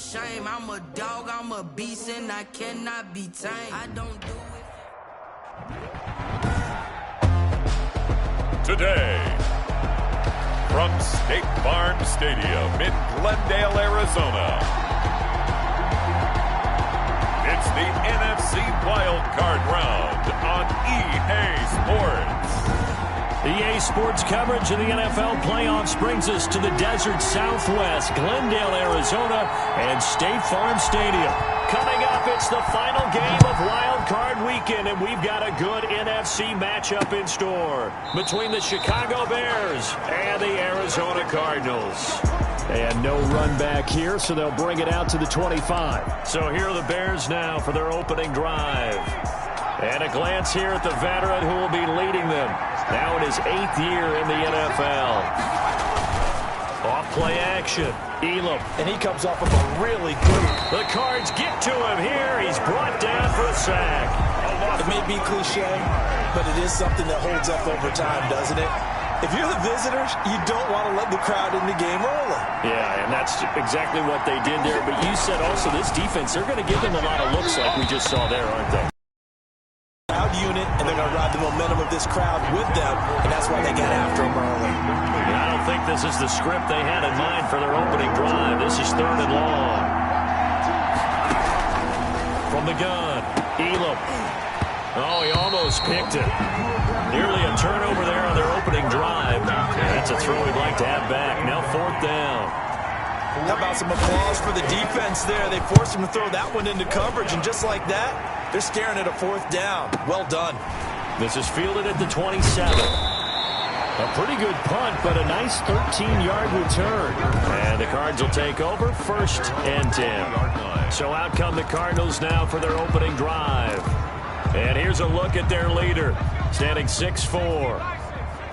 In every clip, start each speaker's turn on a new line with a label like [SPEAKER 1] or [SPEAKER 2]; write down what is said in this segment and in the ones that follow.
[SPEAKER 1] shame. I'm a dog, I'm a beast, and I cannot be tamed. I don't do it.
[SPEAKER 2] Today, from State Farm Stadium in Glendale, Arizona, it's the NFC Wild Card Round on EA Sports.
[SPEAKER 3] EA Sports coverage of the NFL playoffs brings us to the desert Southwest, Glendale, Arizona, and State Farm Stadium. Coming up, it's the final game of Wild Card Weekend, and we've got a good NFC matchup in store between the Chicago Bears and the Arizona Cardinals. And no run back here, so they'll bring it out to the 25. So here are the Bears now for their opening drive. And a glance here at the veteran who will be leading them. Now in his 8th year in the NFL. Off play action. Elam.
[SPEAKER 4] And he comes off of a really good.
[SPEAKER 3] The Cards get to him here. He's brought down for a sack.
[SPEAKER 4] It may be cliche, but it is something that holds up over time, doesn't it? If you're the visitors, you don't want to let the crowd in the game early.
[SPEAKER 3] Yeah, and that's exactly what they did there. But you said also this defense, they're going to give them a lot of looks like we just saw there, aren't they?
[SPEAKER 4] Crowd unit, and they're going to ride the momentum of this crowd with them, and that's why they got after him early.
[SPEAKER 3] I don't think this is the script they had in mind for their opening drive. This is 3rd and long. From the gun, Elam. Oh, he almost picked it. Nearly a turnover there on their opening drive. That's a throw we'd like to have back. Now 4th down.
[SPEAKER 4] How about some applause for the defense there? They forced him to throw that one into coverage, and just like that, they're staring at a 4th down. Well done.
[SPEAKER 3] This is fielded at the 27. A pretty good punt, but a nice 13-yard return. And the Cards will take over 1st and 10. So out come the Cardinals now for their opening drive. And here's a look at their leader, standing 6'4".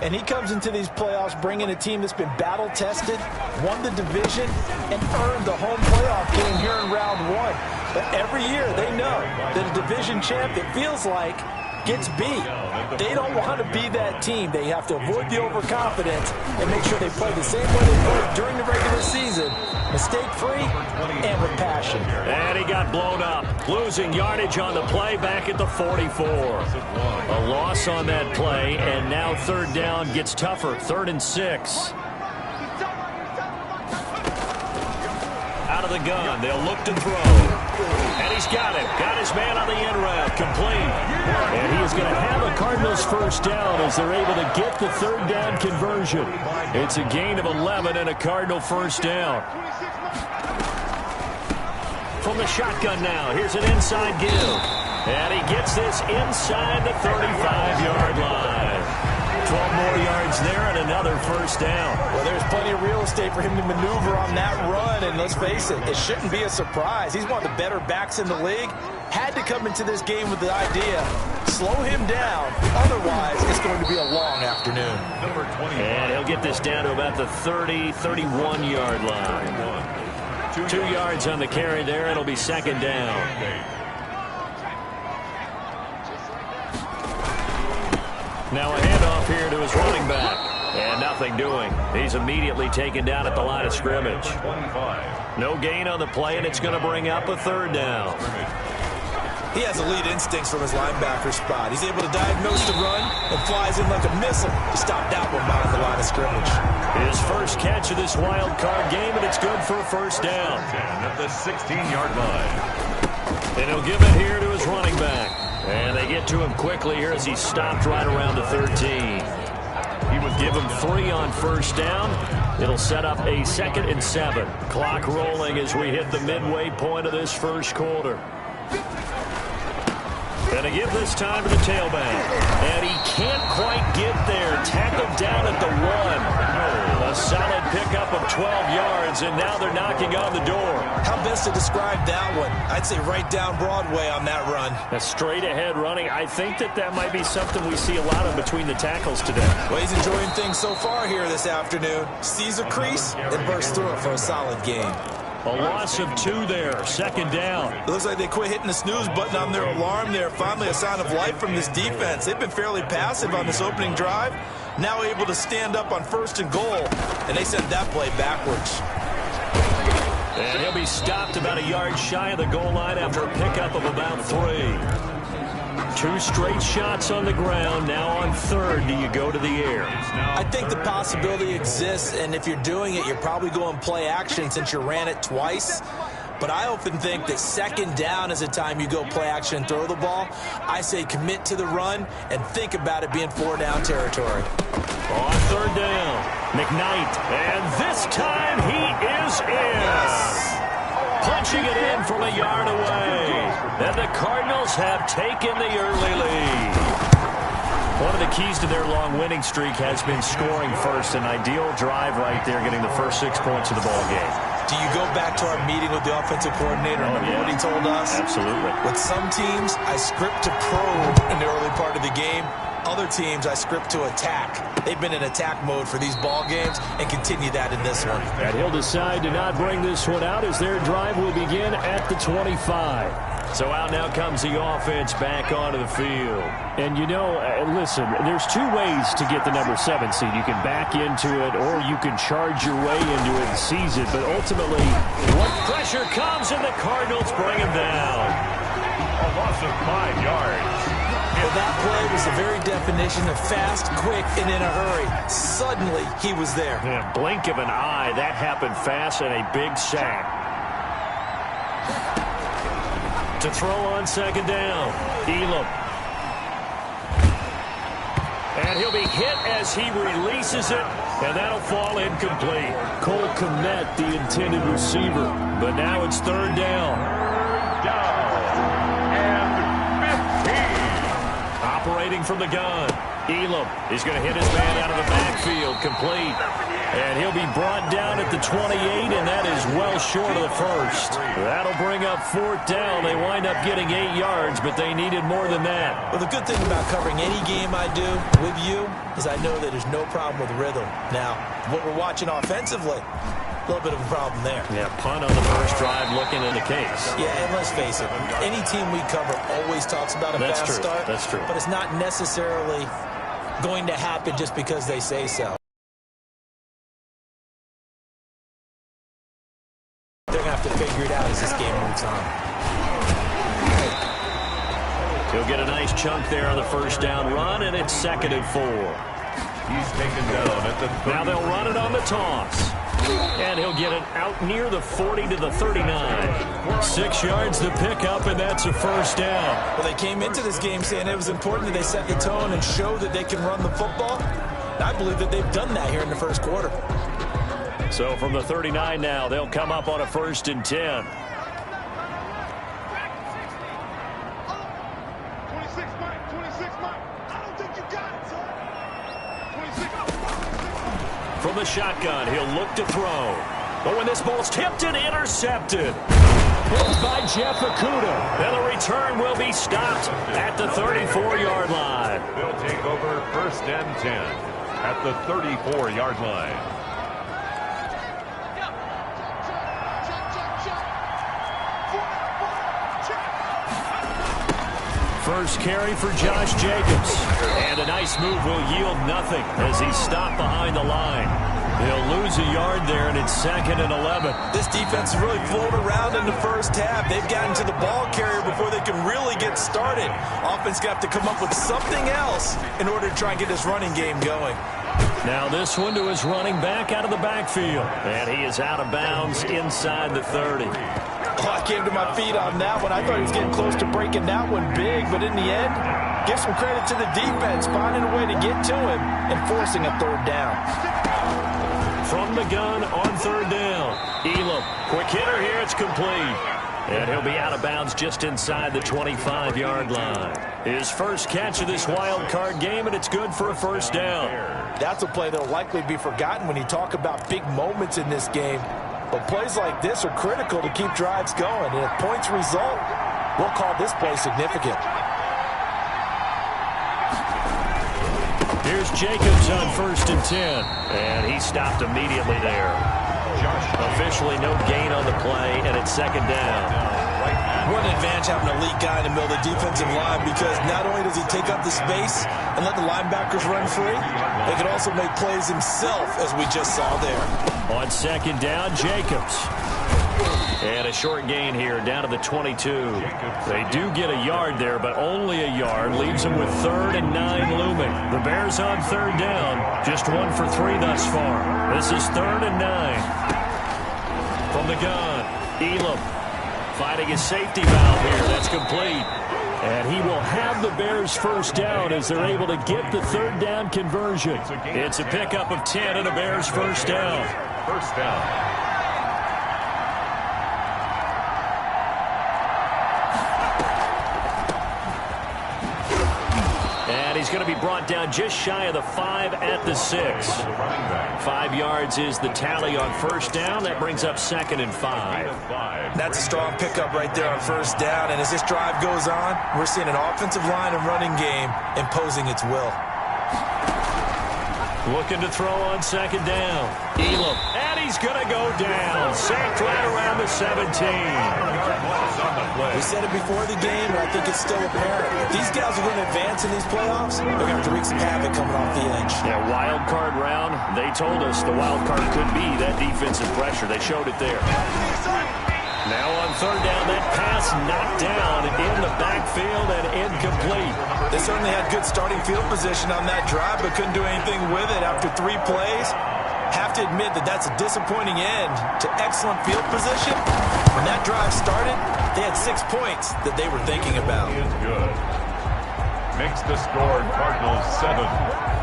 [SPEAKER 4] And he comes into these playoffs bringing a team that's been battle-tested, won the division, and earned the home playoff game here in round 1. But every year they know that a division champ, it feels like, gets beat. They don't want to be that team. They have to avoid the overconfidence and make sure they play the same way they played during the regular season, mistake-free and with passion.
[SPEAKER 3] And he got blown up, losing yardage on the play back at the 44. A loss on that play, and now 3rd down gets tougher, 3rd and 6. Out of the gun, they'll look to throw. And he's got it. Got his man on the end route. Complete. And he is going to have a Cardinals 1st down as they're able to get the 3rd down conversion. It's a gain of 11 and a Cardinal 1st down. From the shotgun now, here's an inside give. And he gets this inside the 35-yard line. 12 more yards there and another 1st down.
[SPEAKER 4] Well, there's plenty of real estate for him to maneuver on that run, and let's face it, it shouldn't be a surprise. He's one of the better backs in the league. Had to come into this game with the idea, slow him down, otherwise it's going to be a long afternoon.
[SPEAKER 3] And he'll get this down to about the 30, 31-yard line. 2 yards on the carry there, it'll be 2nd down. Now a handoff here to his running back. And nothing doing. He's immediately taken down at the line of scrimmage. No gain on the play, and it's going to bring up a 3rd down.
[SPEAKER 4] He has elite instincts from his linebacker spot. He's able to diagnose the run and flies in like a missile to stop that one behind the line of scrimmage.
[SPEAKER 3] His first catch of this wild card game, and it's good for a 1st down.
[SPEAKER 2] At the 16-yard line.
[SPEAKER 3] And he'll give it here to his running back. And they get to him quickly here as he's stopped right around the 13. He would give him 3 on 1st down. It'll set up a 2nd and 7. Clock rolling as we hit the midway point of this 1st quarter. And to give this time to the tailback. And he can't quite get there. Tackled down at the 1. A solid pickup of 12 yards, and now they're knocking on the door.
[SPEAKER 4] How best to describe that one? I'd say right down Broadway on that run.
[SPEAKER 3] A straight-ahead running. I think that might be something we see a lot of between the tackles today.
[SPEAKER 4] Well, he's enjoying things so far here this afternoon. Sees a crease and bursts through it for a solid game.
[SPEAKER 3] A loss of 2 there, 2nd down.
[SPEAKER 4] It looks like they quit hitting the snooze button on their alarm there. Finally a sign of life from this defense. They've been fairly passive on this opening drive. Now able to stand up on 1st and goal, and they sent that play backwards.
[SPEAKER 3] And he'll be stopped about a yard shy of the goal line after a pickup of about 3. 2 straight shots on the ground. Now on third, do you go to the air?
[SPEAKER 4] I think the possibility exists, and if you're doing it, you're probably going play action since you ran it twice. But I often think that second down is the time you go play action and throw the ball. I say commit to the run and think about it being 4-down territory.
[SPEAKER 3] On third down, McKnight, and this time he is in.
[SPEAKER 4] Yes.
[SPEAKER 3] Punching it in from a yard away. And the Cardinals have taken the early lead. One of the keys to their long winning streak has been scoring first. An ideal drive right there, getting the first 6 points of the ball game.
[SPEAKER 4] Do you go back to our meeting with the offensive coordinator and remember what he told us?
[SPEAKER 3] Absolutely.
[SPEAKER 4] With some teams, I script to probe in the early part of the game. Other teams, I script to attack. They've been in attack mode for these ball games and continue that in this one.
[SPEAKER 3] And he'll decide to not bring this one out as their drive will begin at the 25. So out now comes the offense back onto the field.
[SPEAKER 5] And, you know, listen, there's 2 ways to get the number 7 seed. You can back into it or you can charge your way into it and seize it. But ultimately,
[SPEAKER 3] what pressure comes and the Cardinals bring him down.
[SPEAKER 2] A loss of 5 yards.
[SPEAKER 4] Well, that play was the very definition of fast, quick, and in a hurry. Suddenly, he was there.
[SPEAKER 3] Yeah, blink of an eye. That happened fast and a big sack. To throw on second down, Elam. And he'll be hit as he releases it, and that'll fall incomplete.
[SPEAKER 5] Cole Kmet, the intended receiver.
[SPEAKER 3] But now it's third down. Operating from the gun, Elam is going to hit his man out of the backfield, complete. And he'll be brought down at the 28, and that is well short of the first. That'll bring up 4th down. They wind up getting 8 yards, but they needed more than that.
[SPEAKER 4] Well, the good thing about covering any game I do with you is I know that there's no problem with rhythm. Now, what we're watching offensively, a little bit of a problem there.
[SPEAKER 3] Yeah, punt on the first drive looking in the case.
[SPEAKER 4] Yeah, and let's face it, any team we cover always talks about a fast start.
[SPEAKER 3] That's true.
[SPEAKER 4] But it's not necessarily going to happen just because they say so. They're going to have to figure it out as this game moves on.
[SPEAKER 3] He'll get a nice chunk there on the first down run, and it's 2nd and 4.
[SPEAKER 2] He's taken down at the 30.
[SPEAKER 3] Now they'll run it on the toss. And he'll get it out near the 40 to the 39. 6 yards to pick up, and that's a first down.
[SPEAKER 4] Well, they came into this game saying it was important that they set the tone and show that they can run the football. And I believe that they've done that here in the first quarter.
[SPEAKER 3] So from the 39 now, they'll come up on a 1st and 10.
[SPEAKER 6] 26, Mike. 26, Mike. I don't think you got it, son. 26.
[SPEAKER 3] From the shotgun, he'll look to throw. But when this ball's tipped and intercepted. Hit by Jeff Okudah. And the return will be stopped at the 34-yard line.
[SPEAKER 2] They'll take over 1st and 10 at the 34-yard line.
[SPEAKER 3] First carry for Josh Jacobs. And a nice move will yield nothing as he's stopped behind the line. They'll lose a yard there, and it's 2nd and 11.
[SPEAKER 4] This defense has really flown around in the first half. They've gotten to the ball carrier before they can really get started. Offense got to come up with something else in order to try and get this running game going.
[SPEAKER 3] Now this one to his running back out of the backfield. And he is out of bounds inside the 30.
[SPEAKER 4] Oh, I came to my feet on that one. I thought he was getting close to breaking that one big, but in the end, give some credit to the defense, finding a way to get to him and forcing a 3rd down.
[SPEAKER 3] From the gun on 3rd down, Elam, quick hitter here, it's complete. And he'll be out of bounds just inside the 25-yard line. His first catch of this wild card game, and it's good for a 1st down.
[SPEAKER 4] That's a play that will likely be forgotten when you talk about big moments in this game. But plays like this are critical to keep drives going. And if points result, we'll call this play significant.
[SPEAKER 3] Here's Jacobs on 1st and 10. And he stopped immediately there. Officially no gain on the play, and it's 2nd down.
[SPEAKER 4] What an advantage having an elite guy in the middle of the defensive line, because not only does he take up the space and let the linebackers run free, he can also make plays himself, as we just saw there.
[SPEAKER 3] On 2nd down, Jacobs. And a short gain here, down to the 22. They do get a yard there, but only a yard. Leaves them with 3rd and 9 looming. The Bears on 3rd down. Just 1 for 3 thus far. This is 3rd and 9. From the gun, Elam fighting his safety valve here. That's complete. And he will have the Bears first down as they're able to get the 3rd down conversion. It's a pickup of 10 and a Bears first down.
[SPEAKER 2] First down.
[SPEAKER 3] He's going to be brought down just shy of the 5 at the 6. 5 yards is the tally on first down. That brings up 2nd and 5.
[SPEAKER 4] That's a strong pickup right there on first down. And as this drive goes on, we're seeing an offensive line and running game imposing its will.
[SPEAKER 3] Looking to throw on 2nd down. Elam. And he's going to go down. Sacked right around the 17.
[SPEAKER 4] We said it before the game, and I think it's still apparent. If these guys are going to advance in these playoffs, they're going to have to wreak some havoc coming off the edge.
[SPEAKER 3] Yeah, wild card round. They told us the wild card could be that defensive pressure. They showed it there. Now on 3rd down, that pass knocked down in the backfield and incomplete.
[SPEAKER 4] They certainly had good starting field position on that drive, but couldn't do anything with it after 3 plays. Have to admit that that's a disappointing end to excellent field position. When that drive started, they had 6 points that they were thinking about.
[SPEAKER 2] He is good. Makes the score Cardinals 7.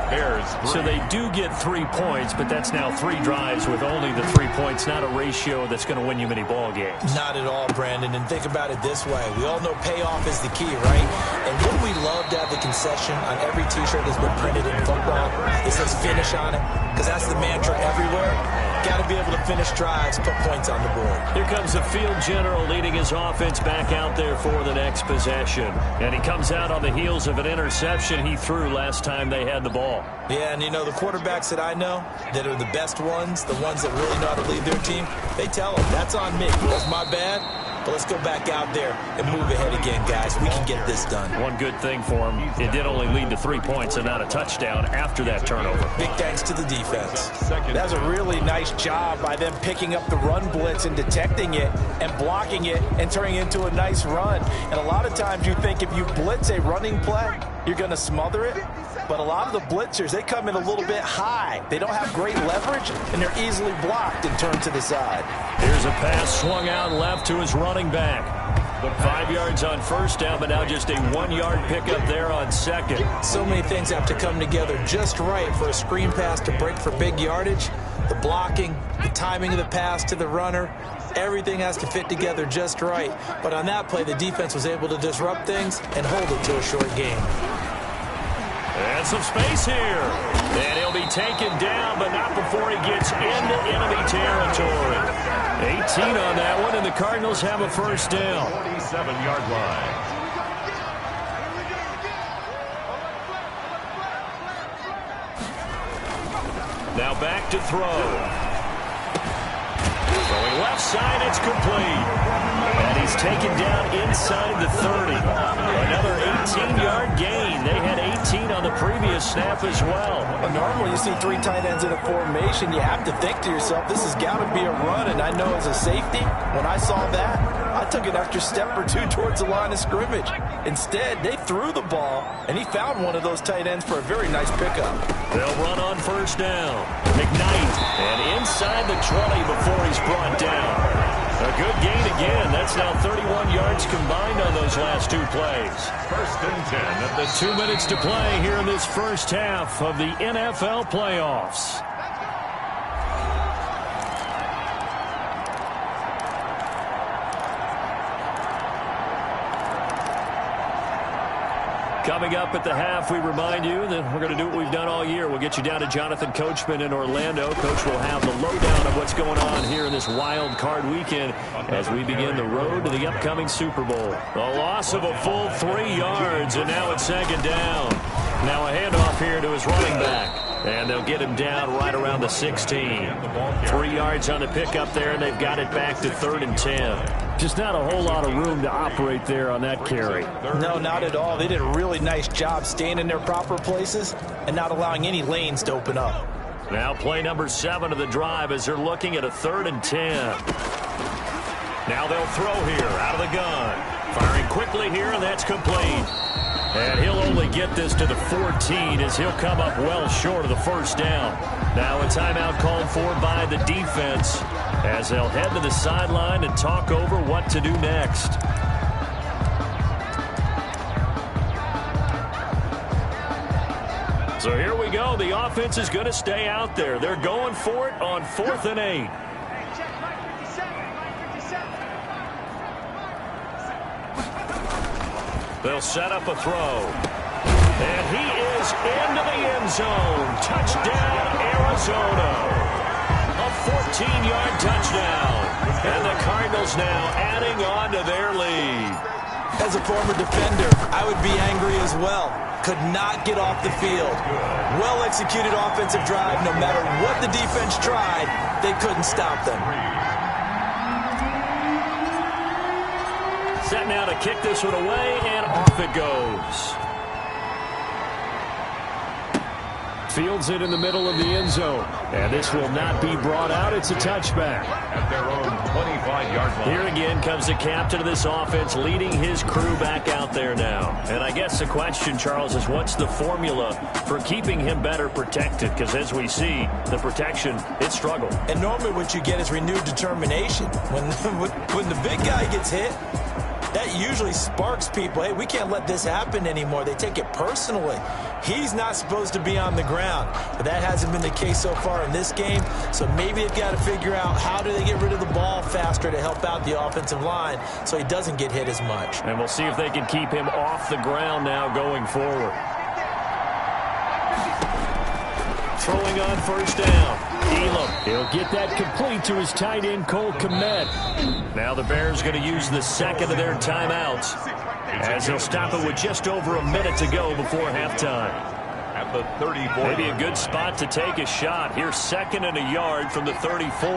[SPEAKER 2] Bears 3.
[SPEAKER 3] So they do get 3 points, but that's now 3 drives with only the 3 points, not a ratio that's going to win you many ball games.
[SPEAKER 4] Not at all, Brandon. And think about it this way. We all know payoff is the key, right? And wouldn't we love to have the concession on every T-shirt that's been printed in football? It says finish on it, because that's the mantra everywhere. Got to be able to finish drives, put points on the board.
[SPEAKER 3] Here comes the field general leading his offense back out there for the next possession. And he comes out on the heels of an interception he threw last time they had the ball.
[SPEAKER 4] Yeah, and you know, the quarterbacks that I know that are the best ones, the ones that really know how to lead their team, they tell them, that's on me. That's my bad. But let's go back out there and move ahead again, guys. We can get this done.
[SPEAKER 3] One good thing for him, it did only lead to 3 points and not a touchdown after that turnover.
[SPEAKER 4] Big thanks to the defense. That was a really nice job by them picking up the run blitz and detecting it and blocking it and turning it into a nice run. And a lot of times you think if you blitz a running play, you're going to smother it. But a lot of the blitzers, they come in a little bit high. They don't have great leverage, and they're easily blocked and turned to the side.
[SPEAKER 3] Here's a pass swung out left to his running back. 5 yards on first down, but now just a 1-yard pickup there on 2nd.
[SPEAKER 4] So many things have to come together just right for a screen pass to break for big yardage. The blocking, the timing of the pass to the runner, everything has to fit together just right. But on that play, the defense was able to disrupt things and hold it to a short game.
[SPEAKER 3] And some space here. And he'll be taken down, but not before he gets into enemy territory. 18 on that one, and the Cardinals have a first down.
[SPEAKER 2] 47-yard line.
[SPEAKER 3] Now back to throw. Throwing left side, it's complete. And he's taken down inside the 30. Another 18-yard gain. They had 18 on the previous snap as well.
[SPEAKER 4] Normally you see 3 tight ends in a formation, you have to think to yourself, this has got to be a run. And I know as a safety, when I saw that, I took an extra step or 2 towards the line of scrimmage. Instead, they threw the ball, and he found one of those tight ends for a very nice pickup.
[SPEAKER 3] They'll run on first down. McKnight, and inside the 20 before he's brought down. A good gain again. That's now 31 yards combined on those last 2 plays.
[SPEAKER 2] First and 10 at the
[SPEAKER 3] 2 minutes to play here in this first half of the NFL playoffs. Coming up at the half, we remind you that we're going to do what we've done all year. We'll get you down to Jonathan Coachman in Orlando. Coach will have the lowdown of what's going on here in this wild card weekend as we begin the road to the upcoming Super Bowl. A loss of a full 3 yards, and now it's 2nd down. Now a handoff here to his running back. And they'll get him down right around the 16. 3 yards on the pickup there, and they've got it back to 3rd and 10. Just not a whole lot of room to operate there on that carry.
[SPEAKER 4] No, not at all. They did a really nice job staying in their proper places and not allowing any lanes to open up.
[SPEAKER 3] Now play number 7 of the drive as they're looking at a 3rd and 10. Now they'll throw here out of the gun. Firing quickly here, and that's complete. And he'll only get this to the 14 as he'll come up well short of the first down. Now a timeout called for by the defense as they'll head to the sideline and talk over what to do next. So here we go. The offense is going to stay out there. They're going for it on 4th and 8. They'll set up a throw. And he is into the end zone. Touchdown, Arizona. A 14-yard touchdown. And the Cardinals now adding on to their lead.
[SPEAKER 4] As a former defender, I would be angry as well. Could not get off the field. Well-executed offensive drive. No matter what the defense tried, they couldn't stop them.
[SPEAKER 3] Set now to kick this one away, and off it goes.
[SPEAKER 5] Fields it in the middle of the end zone. And this will not be brought out. It's a touchback.
[SPEAKER 2] At their own 25-yard line.
[SPEAKER 3] Here again comes the captain of this offense leading his crew back out there now. And I guess the question, Charles, is what's the formula for keeping him better protected? Because as we see, the protection, it struggled.
[SPEAKER 4] And normally what you get is renewed determination. When the big guy gets hit, that usually sparks people. Hey, we can't let this happen anymore. They take it personally. He's not supposed to be on the ground, but that hasn't been the case so far in this game. So maybe they've got to figure out how do they get rid of the ball faster to help out the offensive line so he doesn't get hit as much.
[SPEAKER 3] And we'll see if they can keep him off the ground now going forward. Throwing on first down. Elam.
[SPEAKER 5] He'll get that complete to his tight end, Cole Kmet.
[SPEAKER 3] Now the Bears going to use the second of their timeouts as they'll stop it with just over a minute to go before halftime.
[SPEAKER 2] At the 34.
[SPEAKER 3] Maybe a good spot to take a shot. Here's 2nd and a yard from the 34.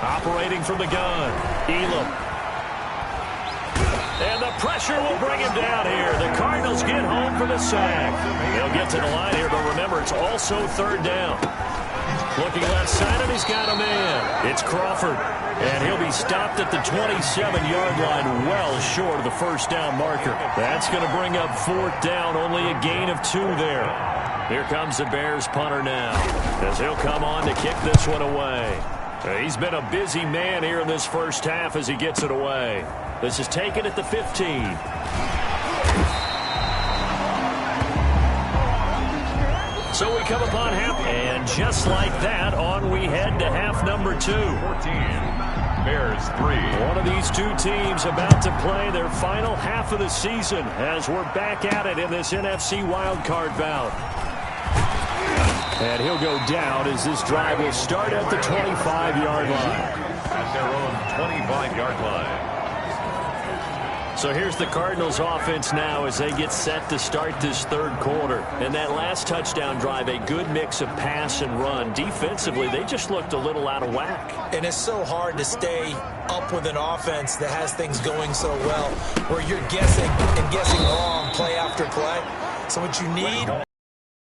[SPEAKER 3] Operating from the gun. Elam. And the pressure will bring him down here. The Cardinals get home for the sack. They'll get to the line here, but remember, it's also 3rd down. Looking left side, and he's got a man. It's Crawford. And he'll be stopped at the 27-yard line, well short of the first down marker. That's going to bring up 4th down, only a gain of 2 there. Here comes the Bears punter now, as he'll come on to kick this one away. He's been a busy man here in this first half as he gets it away. This is taken at the 15. So we come upon half, and just like that, on we head to half number 2.
[SPEAKER 2] 14. Bears 3.
[SPEAKER 3] One of these two teams about to play their final half of the season as we're back at it in this NFC wildcard bout. And he'll go down as this drive will start at the 25-yard line.
[SPEAKER 2] At their own 25-yard line.
[SPEAKER 3] So here's the Cardinals offense now as they get set to start this 3rd quarter. And that last touchdown drive, a good mix of pass and run. Defensively, they just looked a little out of whack.
[SPEAKER 4] And it's so hard to stay up with an offense that has things going so well, where you're guessing and guessing wrong play after play. So what you need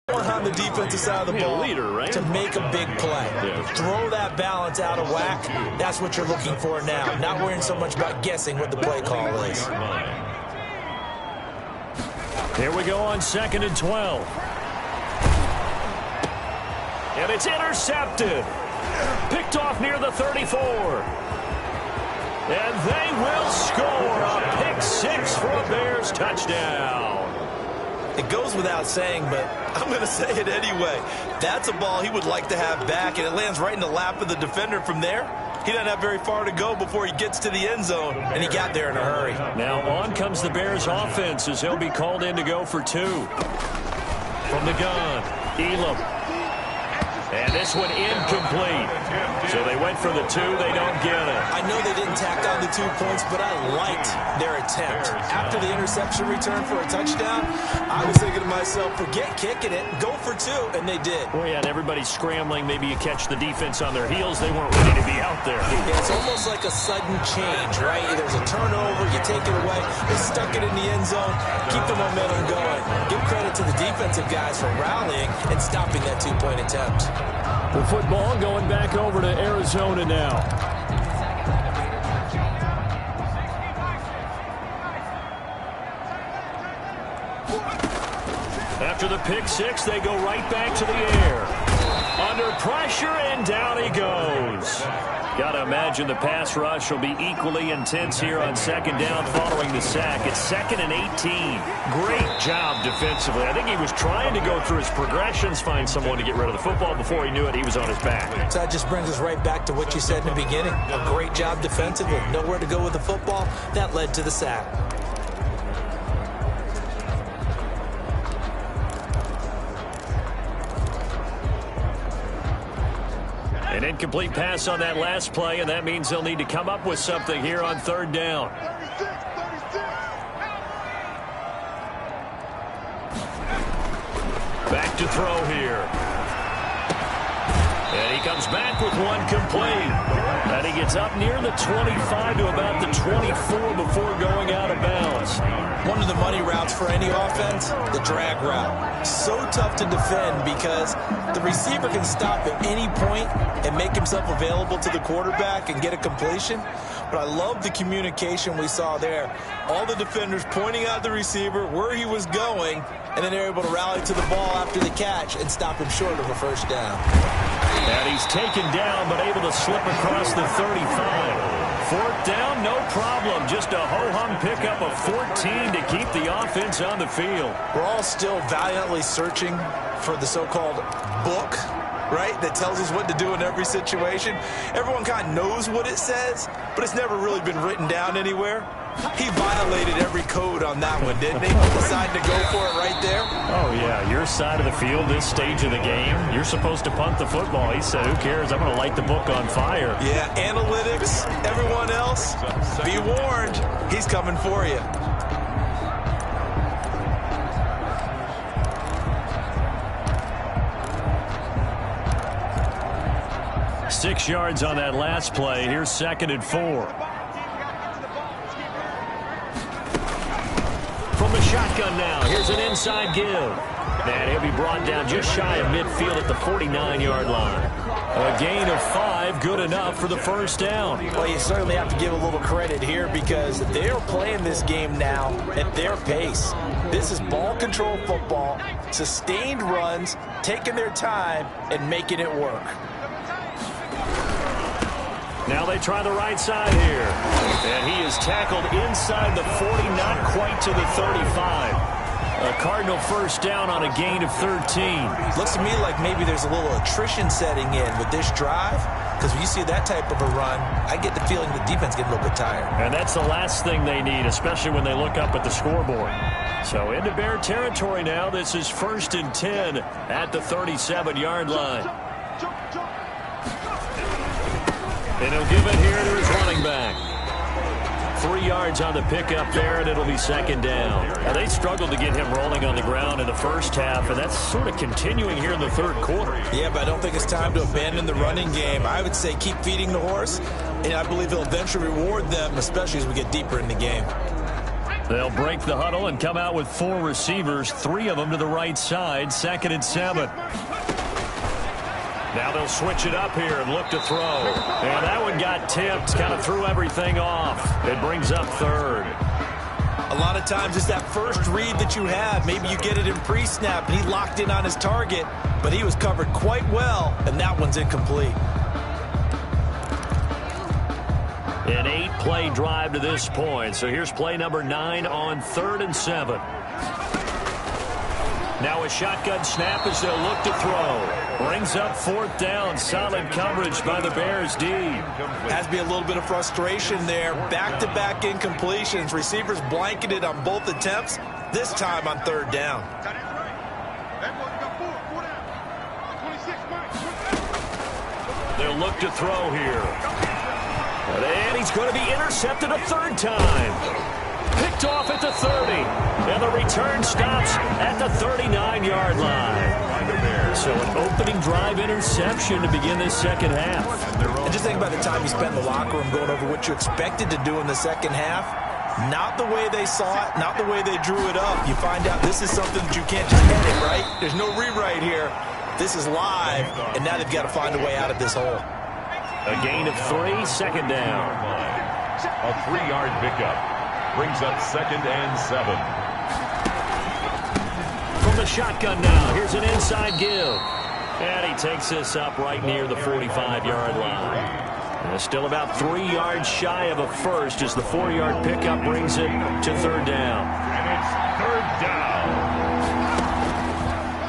[SPEAKER 4] on the defensive side of the ball to make a big play. Throw that balance out of whack. That's what you're looking for now. Not worrying so much about guessing what the play call is.
[SPEAKER 3] Here we go on 2nd and 12. And it's intercepted. Picked off near the 34. And they will score a pick 6 for a Bears touchdown.
[SPEAKER 7] It goes without saying, but I'm going to say it anyway. That's a ball he would like to have back, and it lands right in the lap of the defender from there. He doesn't have very far to go before he gets to the end zone, and he got there in a hurry.
[SPEAKER 3] Now on comes the Bears offense as he'll be called in to go for 2. From the gun, Elam. And this one incomplete. So they went for the 2. They don't get it.
[SPEAKER 4] I know they didn't tack on the 2 points, but I liked their attempt. After the interception return for a touchdown, I was thinking to myself, forget kicking it, go for 2, and they did.
[SPEAKER 3] Well, yeah, and everybody's scrambling. Maybe you catch the defense on their heels. They weren't ready to be out there.
[SPEAKER 4] Yeah, it's almost like a sudden change, right? There's a turnover, you take it away, they stuck it in the end zone, keep the momentum going. Give credit to the defensive guys for rallying and stopping that 2-point attempt.
[SPEAKER 3] The football going back over to Arizona now. After the pick six, they go right back to the air. Under pressure, and down he goes. Got to imagine the pass rush will be equally intense here on second down following the sack. It's 2nd and 18. Great job defensively. I think he was trying to go through his progressions, find someone to get rid of the football. Before he knew it, he was on his back.
[SPEAKER 4] So that just brings us right back to what you said in the beginning. A great job defensively. Nowhere to go with the football. That led to the sack.
[SPEAKER 3] An incomplete pass on that last play, and that means they'll need to come up with something here on third down. Back to throw here. And he comes back with one complete. And he gets up near the 25 to about the 24 before going out of bounds.
[SPEAKER 4] One of the money routes for any offense, the drag route. So tough to defend because the receiver can stop at any point and make himself available to the quarterback and get a completion. But I love the communication we saw there. All the defenders pointing out the receiver, where he was going, and then they're able to rally to the ball after the catch and stop him short of a first down.
[SPEAKER 3] And he's taken down, but able to slip across the 35. Fourth down, no problem. Just a ho-hum pickup of 14 to keep the offense on the field.
[SPEAKER 4] We're all still valiantly searching for the so-called book, right, that tells us what to do in every situation. Everyone kind of knows what it says, but it's never really been written down anywhere. He violated every code on that one, didn't he? Decided to go for it right there.
[SPEAKER 3] Oh, yeah, your side of the field, this stage of the game, you're supposed to punt the football. He said, who cares? I'm going to light the book on fire.
[SPEAKER 4] Yeah, analytics, everyone else, be warned, he's coming for you.
[SPEAKER 3] Six yards on that last play. Here's 2nd and 4. From the shotgun now, here's an inside give. And he'll be brought down just shy of midfield at the 49-yard line. A gain of 5, good enough for the first down.
[SPEAKER 4] Well, you certainly have to give a little credit here because they're playing this game now at their pace. This is ball control football, sustained runs, taking their time, and making it work.
[SPEAKER 3] Now they try the right side here. And he is tackled inside the 40, not quite to the 35. A Cardinal first down on a gain of 13.
[SPEAKER 4] Looks to me like maybe there's a little attrition setting in with this drive. Because when you see that type of a run, I get the feeling the defense gets a little bit tired.
[SPEAKER 3] And that's the last thing they need, especially when they look up at the scoreboard. So into Bear territory now. This is 1st and 10 at the 37-yard line. And he'll give it here to his running back. 3 yards on the pickup there, and it'll be 2nd down. Now, they struggled to get him rolling on the ground in the first half, and that's sort of continuing here in the third quarter.
[SPEAKER 4] Yeah, but I don't think it's time to abandon the running game. I would say keep feeding the horse, and I believe he'll eventually reward them, especially as we get deeper in the game.
[SPEAKER 3] They'll break the huddle and come out with 4 receivers, 3 of them to the right side, 2nd and 7. Now they'll switch it up here and look to throw. And that one got tipped, kind of threw everything off. It brings up 3rd.
[SPEAKER 4] A lot of times it's that first read that you have. Maybe you get it in pre-snap, and he locked in on his target, but he was covered quite well, and that one's incomplete.
[SPEAKER 3] An 8-play drive to this point. So here's play number 9 on 3rd and 7. Now a shotgun snap as they'll look to throw. Brings up 4th down. Solid coverage by the Bears D.
[SPEAKER 4] Has to be a little bit of frustration there. Back-to-back incompletions. Receivers blanketed on both attempts. This time on 3rd down.
[SPEAKER 3] They'll look to throw here. And he's going to be intercepted a 3rd time. Picked off at the 30. And the return stops at the 39-yard line. So an opening drive interception to begin this second half.
[SPEAKER 4] And just think about the time you spent in the locker room going over what you expected to do in the second half. Not the way they saw it, not the way they drew it up. You find out this is something that you can't just get it, right? There's no rewrite here.
[SPEAKER 7] This is live, and now they've got to find a way out of this hole.
[SPEAKER 3] A gain of 3, second down.
[SPEAKER 2] A 3-yard pickup brings up 2nd and 7.
[SPEAKER 3] From the shotgun now, here's an inside give. And he takes this up right near the 45-yard line. And still about 3 yards shy of a first as the 4-yard pickup brings it to 3rd down.
[SPEAKER 2] And it's 3rd down.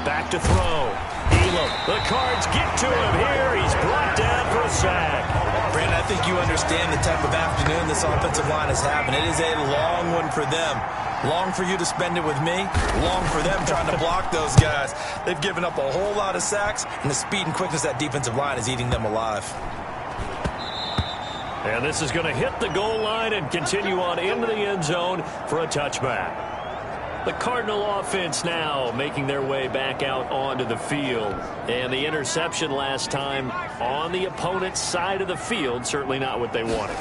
[SPEAKER 3] Back to throw. Elam. The Cards get to him here. He's brought down for a sack.
[SPEAKER 7] Brandon, I think you understand the type of afternoon this offensive line is having. It is a long one for them. Long for you to spend it with me. Long for them trying to block those guys. They've given up a whole lot of sacks, and the speed and quickness of that defensive line is eating them alive.
[SPEAKER 3] And this is going to hit the goal line and continue on into the end zone for a touchback. The Cardinal offense now making their way back out onto the field. And the interception last time on the opponent's side of the field, certainly not what they wanted.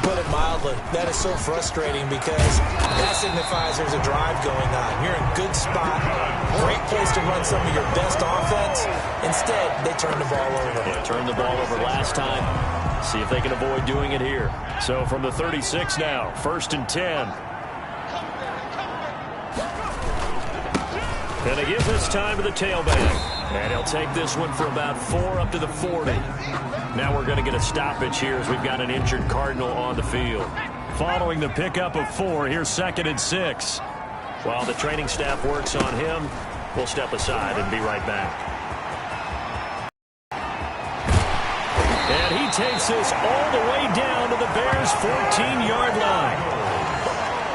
[SPEAKER 7] Put it mildly, that is so frustrating because that signifies there's a drive going on. You're in good spot, great place to run some of your best offense. Instead, they turn the ball over.
[SPEAKER 3] Yeah, turned the ball over last time. See if they can avoid doing it here. So from the 36 now, 1st and 10. And they give this time to the tailback. And he'll take this one for about 4 up to the 40. Now we're going to get a stoppage here as we've got an injured Cardinal on the field. Following the pickup of 4, here's 2nd and 6. While the training staff works on him, we'll step aside and be right back. And he takes this all the way down to the Bears' 14-yard line.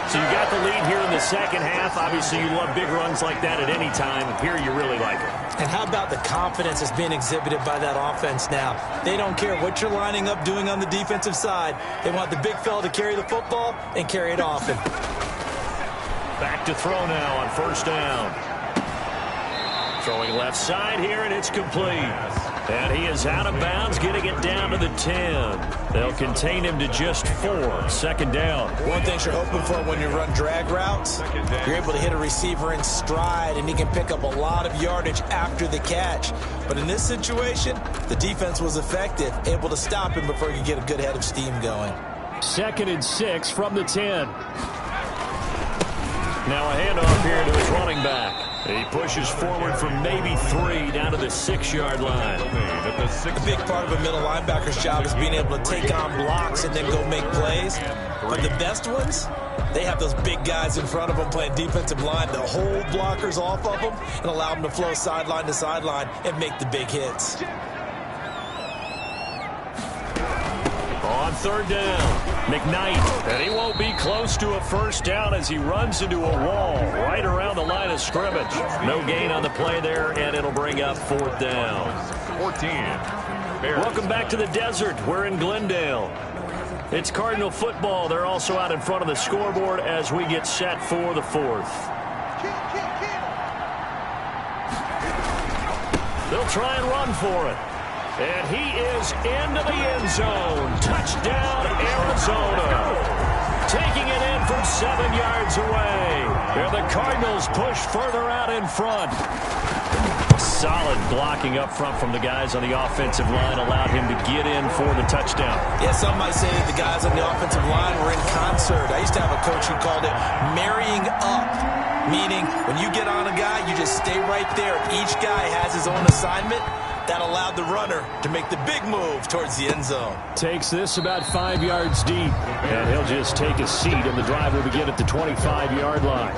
[SPEAKER 3] So you got the lead here in the second half. Obviously, you love big runs like that at any time. Here, you really like it.
[SPEAKER 7] And how about the confidence that's being exhibited by that offense now? They don't care what you're lining up doing on the defensive side. They want the big fella to carry the football and carry it often.
[SPEAKER 3] Back to throw now on 1st down. Throwing left side here, and it's complete. And he is out of bounds, getting it down to the 10. They'll contain him to just 4. 2nd down.
[SPEAKER 7] One thing you're hoping for when you run drag routes, you're able to hit a receiver in stride, and he can pick up a lot of yardage after the catch. But in this situation, the defense was effective, able to stop him before he could get a good head of steam going.
[SPEAKER 3] 2nd and 6 from the 10. Now a handoff here to his running back. He pushes forward from maybe 3 down to the 6-yard line.
[SPEAKER 7] A big part of a middle linebacker's job is being able to take on blocks and then go make plays. But the best ones, they have those big guys in front of them playing defensive line to hold blockers off of them and allow them to flow sideline to sideline and make the big hits.
[SPEAKER 3] On 3rd down, McKnight, and he won't be close to a 1st down as he runs into a wall right around the line of scrimmage. No gain on the play there, and it'll bring up 4th down.
[SPEAKER 2] 14. Bears.
[SPEAKER 3] Welcome back to the desert. We're in Glendale. It's Cardinal football. They're also out in front of the scoreboard as we get set for the 4th. They'll try and run for it. And he is into the end zone. Touchdown, Arizona. Taking it in from 7 yards away. And the Cardinals push further out in front. Solid blocking up front from the guys on the offensive line allowed him to get in for the touchdown.
[SPEAKER 7] Yeah, some might say that the guys on the offensive line were in concert. I used to have a coach who called it marrying up, meaning when you get on a guy, you just stay right there. Each guy has his own assignment. That allowed the runner to make the big move towards the end zone.
[SPEAKER 3] Takes this about 5 yards deep, and he'll just take a seat, and the drive will begin at the 25-yard line.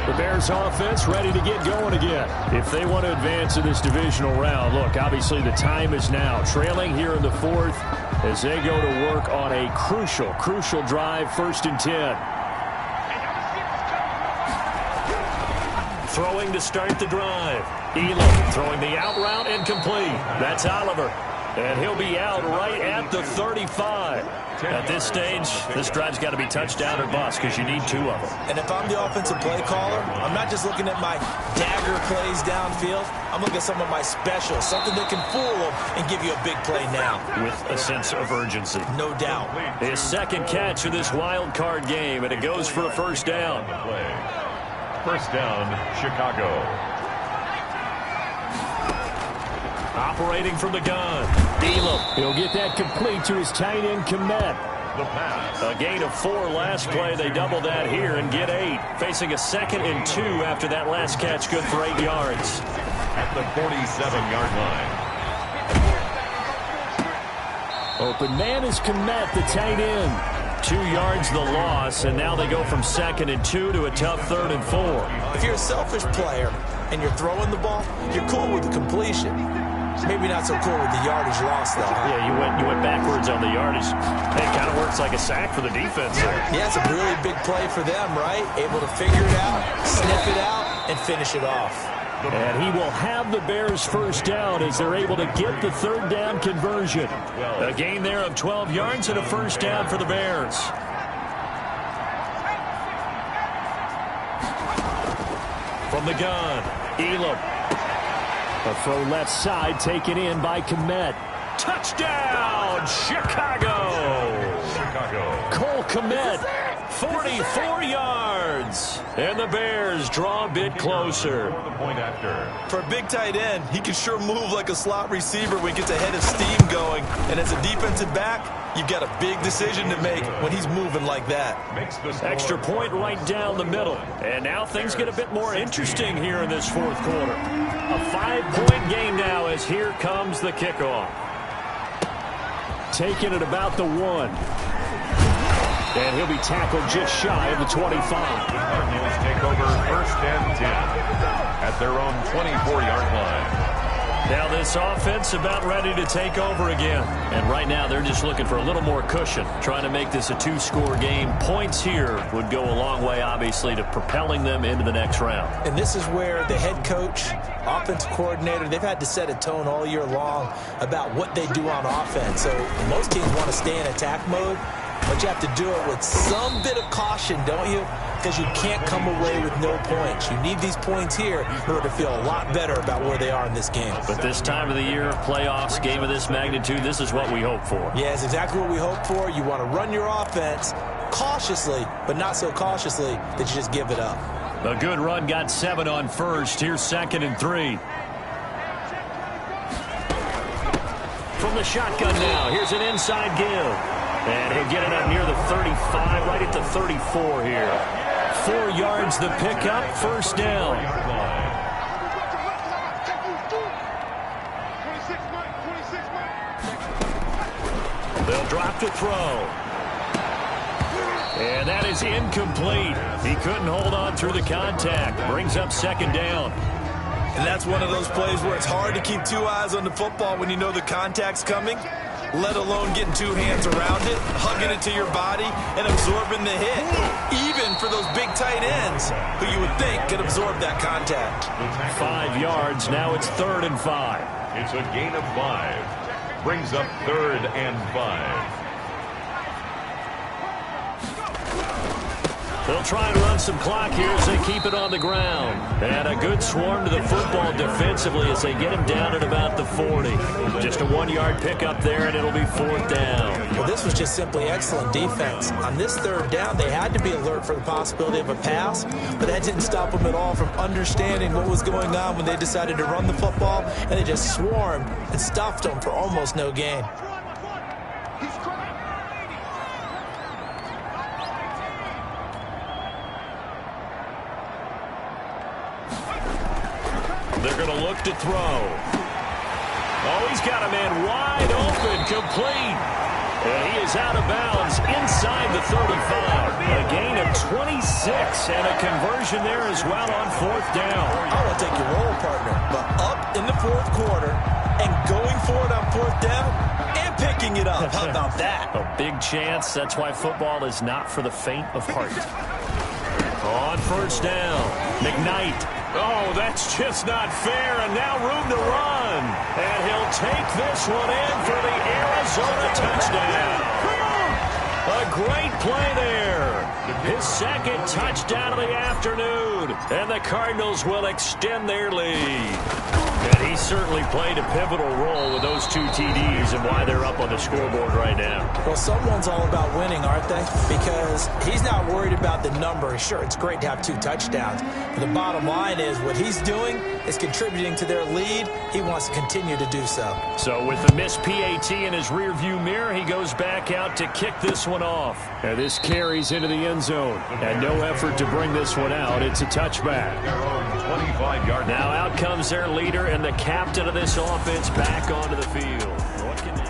[SPEAKER 3] The Bears offense ready to get going again. If they want to advance in this divisional round, look, obviously the time is now. Trailing here in the 4th as they go to work on a crucial drive, 1st and 10. Throwing to start the drive. Elam throwing the out route incomplete. That's Oliver. And he'll be out right at the 35. At this stage, this drive's got to be touchdown or bust because you need 2 of them.
[SPEAKER 7] And if I'm the offensive play caller, I'm not just looking at my dagger plays downfield. I'm looking at some of my specials, something that can fool them and give you a big play now.
[SPEAKER 3] With a sense of urgency.
[SPEAKER 7] No doubt.
[SPEAKER 3] His 2nd catch of this wild card game, and it goes for a 1st down.
[SPEAKER 2] 1st down, Chicago.
[SPEAKER 3] Operating from the gun. Elam.
[SPEAKER 5] He'll get that complete to his tight end, Kmet.
[SPEAKER 2] The pass.
[SPEAKER 3] A gain of 4 last play. They double that here and get 8. Facing a 2nd and 2 after that last catch. Good for 8 yards.
[SPEAKER 2] At the 47-yard line.
[SPEAKER 5] Open man is Kmet, the tight end.
[SPEAKER 3] 2 yards the loss, and now they go from 2nd and 2 to a tough 3rd and 4.
[SPEAKER 7] If you're a selfish player and you're throwing the ball, you're cool with the completion. Maybe not so cool with the yardage loss, though.
[SPEAKER 3] Yeah, you went backwards on the yardage. It kind of works like a sack for the defense there.
[SPEAKER 7] Yeah, it's a really big play for them, right? Able to figure it out, sniff it out, and finish it off.
[SPEAKER 5] And he will have the Bears first down as they're able to get the 3rd down conversion.
[SPEAKER 3] A gain there of 12 yards and a first down for the Bears. From the gun, Elam.
[SPEAKER 5] A throw left side taken in by Kmet.
[SPEAKER 3] Touchdown, Chicago! Cole Kmet, 44 yards. And the Bears draw a bit closer.
[SPEAKER 2] The point after.
[SPEAKER 7] For a big tight end, he can sure move like a slot receiver when he gets a head of steam going. And as a defensive back, you've got a big decision to make when he's moving like that.
[SPEAKER 3] Extra point right down the middle. And now things get a bit more interesting here in this 4th quarter. A 5-point game now as here comes the kickoff.
[SPEAKER 5] Taken at about the 1. And he'll be tackled just shy of the 25.
[SPEAKER 2] The Cardinals take over 1st and 10 at their own 24-yard line.
[SPEAKER 3] Now this offense about ready to take over again. And right now they're just looking for a little more cushion, trying to make this a 2-score game. Points here would go a long way, obviously, to propelling them into the next round.
[SPEAKER 7] And this is where the head coach, offensive coordinator, they've had to set a tone all year long about what they do on offense. So most teams want to stay in attack mode, but you have to do it with some bit of caution, don't you? Because you can't come away with no points. You need these points here in order to feel a lot better about where they are in this game.
[SPEAKER 3] But this time of the year, playoffs, game of this magnitude, this is what we hope for.
[SPEAKER 7] Yeah, it's exactly what we hope for. You want to run your offense cautiously, but not so cautiously that you just give it up.
[SPEAKER 3] A good run got 7 on first. Here's 2nd and 3. From the shotgun now, here's an inside give. And he'll get it up near the 35, right at the 34 here. 4 yards the pickup, first down. They'll drop to throw. And that is incomplete. He couldn't hold on through the contact. Brings up 2nd down.
[SPEAKER 7] And that's one of those plays where it's hard to keep 2 eyes on the football when you know the contact's coming, let alone getting 2 hands around it, hugging it to your body, and absorbing the hit. Even for those big tight ends who you would think could absorb that contact.
[SPEAKER 3] 5 yards. Now it's 3rd and 5.
[SPEAKER 2] It's a gain of 5. Brings up 3rd and 5.
[SPEAKER 3] They'll try and run some clock here as they keep it on the ground. And a good swarm to the football defensively as they get him down at about the 40. Just a 1-yard pickup there, and it'll be 4th down.
[SPEAKER 7] Well, this was just simply excellent defense. On this 3rd down, they had to be alert for the possibility of a pass, but that didn't stop them at all from understanding what was going on when they decided to run the football, and they just swarmed and stuffed them for almost no gain.
[SPEAKER 3] They're going to look to throw. Oh, he's got a man wide open, complete. And he is out of bounds inside the 35. A gain of 26 and a conversion there as well on 4th down.
[SPEAKER 7] I want to take your role, partner, but up in the 4th quarter and going for it on 4th down and picking it up. How about that?
[SPEAKER 3] A big chance. That's why football is not for the faint of heart. On 1st down, McKnight. Oh, that's just not fair, and now room to run. And he'll take this one in for the Arizona touchdown. A great play there. His second touchdown of the afternoon. And the Cardinals will extend their lead. And he certainly played a pivotal role with those 2 TDs and why they're up on the scoreboard right now.
[SPEAKER 4] Well, someone's all about winning, aren't they? Because he's not worried about the number. Sure, it's great to have 2 touchdowns. But the bottom line is what he's doing is contributing to their lead. He wants to continue to do so.
[SPEAKER 3] So with the missed PAT in his rearview mirror, he goes back out to kick this one off. And this carries into the end zone. And no effort to bring this one out. It's a touchback.
[SPEAKER 2] 25-yard.
[SPEAKER 3] Now out comes their leader and the captain of this offense back onto the field. What can they...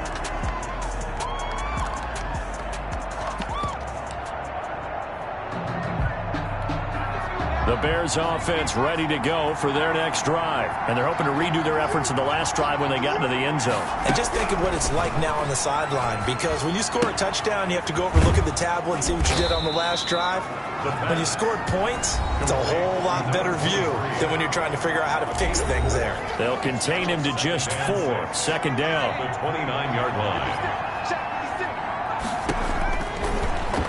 [SPEAKER 3] The Bears offense ready to go for their next drive. And they're hoping to redo their efforts in the last drive when they got into the end zone.
[SPEAKER 4] And just think of what it's like now on the sideline. Because when you score a touchdown, you have to go over and look at the tablet and see what you did on the last drive. When you scored points, it's a whole lot better view than when you're trying to figure out how to fix things there.
[SPEAKER 3] They'll contain him to just 4. Second down.
[SPEAKER 2] The 29-yard line.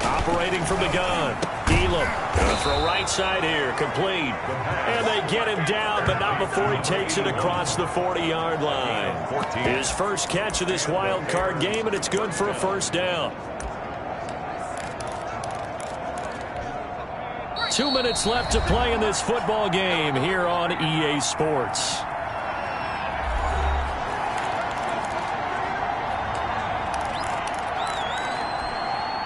[SPEAKER 3] Operating from the gun. Elam going to throw right side here. Complete. And they get him down, but not before he takes it across the 40-yard line. His first catch of this wild card game, and it's good for a first down. 2 minutes left to play in this football game here on EA Sports.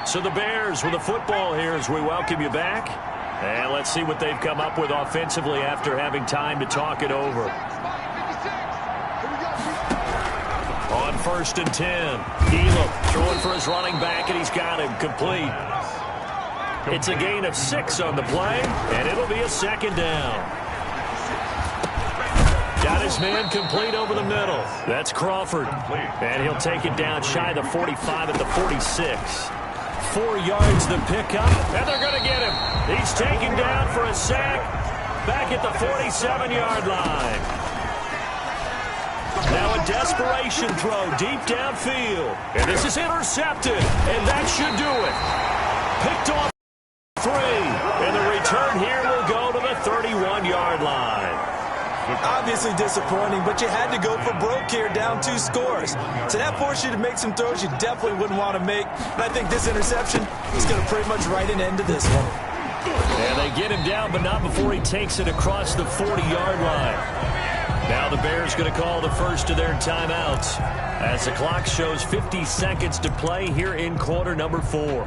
[SPEAKER 3] So the Bears with the football here as we welcome you back. And let's see what they've come up with offensively after having time to talk it over. On 1st and 10, Elam throwing for his running back, and he's got him complete. It's a gain of 6 on the play, and it'll be a second down. Got his man complete over the middle. That's Crawford. And he'll take it down shy of the 45 at the 46. 4 yards the pickup, and they're going to get him. He's taken down for a sack back at the 47-yard line. Now a desperation throw deep downfield. And this is intercepted, and that should do it. Picked off 3, and the return here will go to the 31-yard line.
[SPEAKER 4] Obviously disappointing, but you had to go for broke here, down 2 scores. So that forced you to make some throws you definitely wouldn't want to make. And I think this interception is going to pretty much write an end to this one.
[SPEAKER 3] And they get him down, but not before he takes it across the 40-yard line. Now the Bears going to call the first of their timeouts as the clock shows 50 seconds to play here in quarter number 4.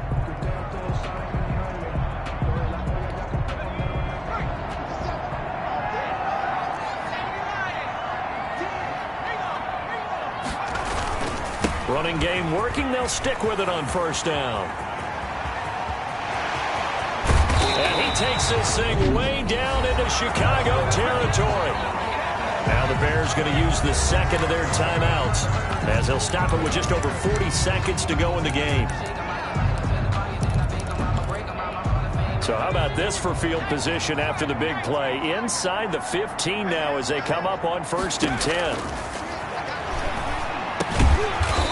[SPEAKER 3] Running game working. They'll stick with it on first down. And he takes this thing way down into Chicago territory. Now the Bears going to use the second of their timeouts as they'll stop it with just over 40 seconds to go in the game. So how about this for field position after the big play? Inside the 15 now as they come up on 1st and 10.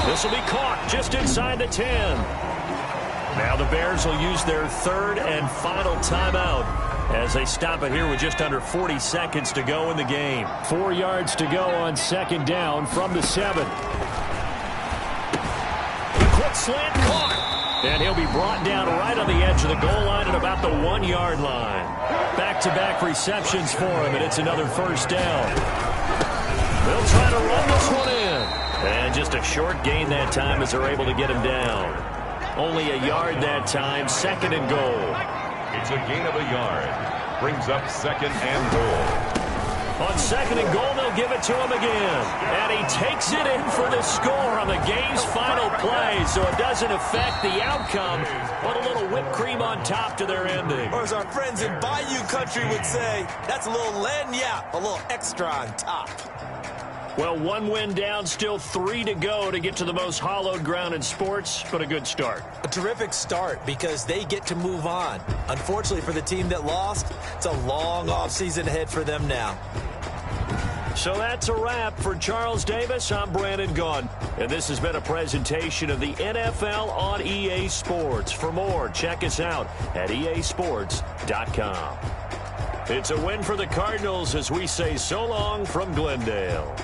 [SPEAKER 3] This will be caught just inside the 10. Now the Bears will use their 3rd and final timeout as they stop it here with just under 40 seconds to go in the game.
[SPEAKER 5] 4 yards to go on 2nd down from the 7.
[SPEAKER 3] The quick slant caught. And he'll be brought down right on the edge of the goal line at about the 1-yard line. Back-to-back receptions for him, and it's another first down. They'll try to run this one in. And just a short gain that time as they're able to get him down. Only a yard that time, 2nd and goal.
[SPEAKER 2] It's a gain of a yard. Brings up 2nd and goal.
[SPEAKER 3] On 2nd and goal, they'll give it to him again. And he takes it in for the score on the game's final play, so it doesn't affect the outcome, but a little whipped cream on top to their ending.
[SPEAKER 4] Or as our friends in Bayou Country would say, that's a little lagniappe, a little extra on top.
[SPEAKER 3] Well, 1 win down, still 3 to go to get to the most hallowed ground in sports, but a good start.
[SPEAKER 4] A terrific start because they get to move on. Unfortunately for the team that lost, it's a long offseason ahead for them now.
[SPEAKER 3] So that's a wrap. For Charles Davis, I'm Brandon Gaudin. And this has been a presentation of the NFL on EA Sports. For more, check us out at easports.com. It's a win for the Cardinals as we say so long from Glendale.